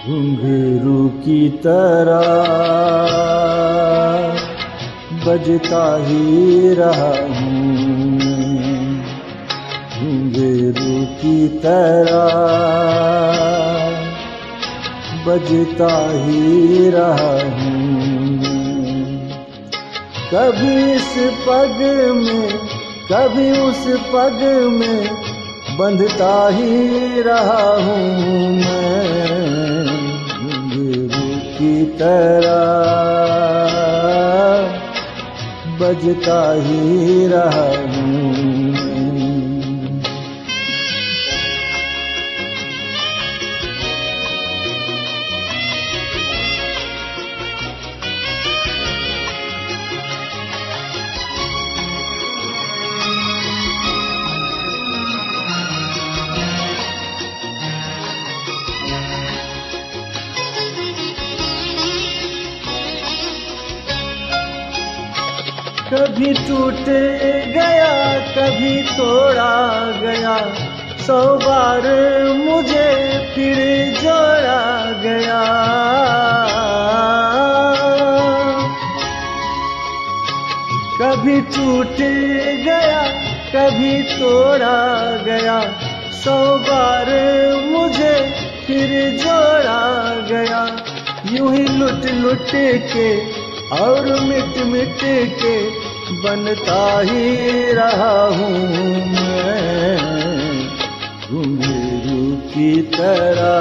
घुंघरू की तरह बजता ही रहा हूँ, घुंघरू की तरह बजता ही रहा हूँ। कभी इस पग में कभी उस पग में बंधता ही रहा हूँ मैं, घुंघरू की तरह बजता ही रहा हूँ। कभी टूट गया कभी तोड़ा गया, 100 बार मुझे फिर जोड़ा गया। कभी टूट गया कभी तोड़ा गया, 100 बार मुझे फिर जोड़ा गया। यूं ही लुट लुट के और मिट मिट के बनता ही रहा हूँ मैं, घुंघरू की तरह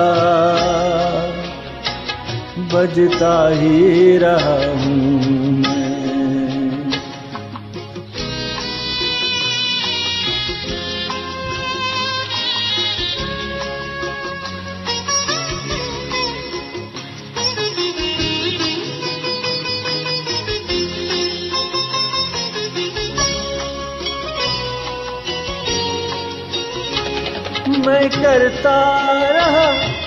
बजता ही रहा हूँ मैं। मैं करता रहा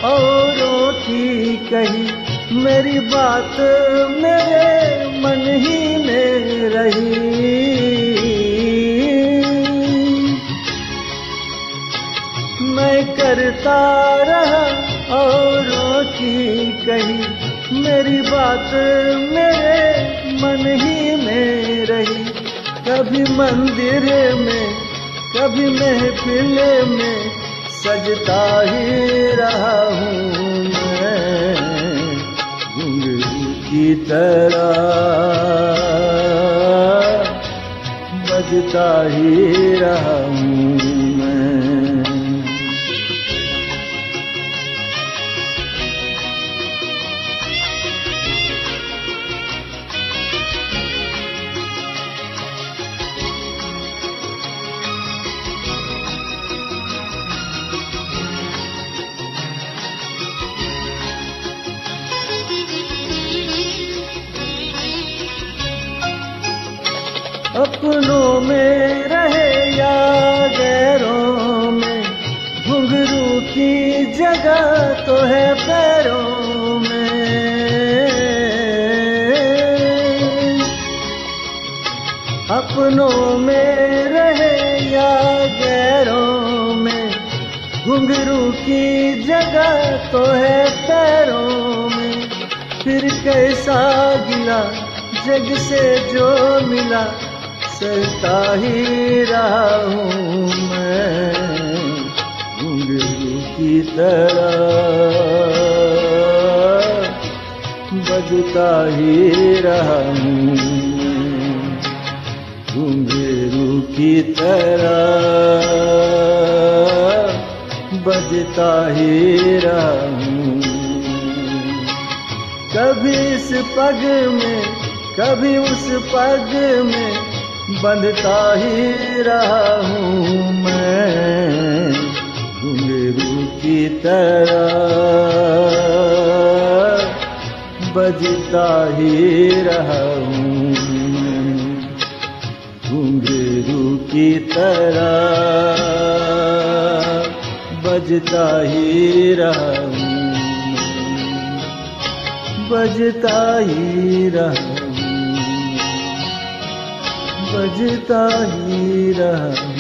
औरों की कही, मेरी बात मेरे मन ही में रही। मैं करता रहा औरों की कही, मेरी बात मेरे मन ही में रही। कभी मंदिर में कभी महफिल में सजता ही रहा हूँ मैं, घुंघरू की तरह बजता ही रहा हूँ मैं। अपनों में रहे या गैरों में, घुंघरू की जगह तो है पैरों में। अपनों में रहे या गैरों में, घुंघरू की जगह तो है पैरों में। फिर कैसा गिला जग से जो मिला, सहता ही रहा हूँ मैं, घुंघरू की तरह बजता ही रहा हूँ मैं, घुंघरू की तरह बजता ही रहा हूँ। कभी इस पग में कभी उस पग में बंधता ही रहा हूँ मैं, घुंघरू की तरह बजता ही रहा हूँ मैं, घुंघरू की तरह बजता ही रहा हूँ, बजता ही रहा, बजता ही रहा।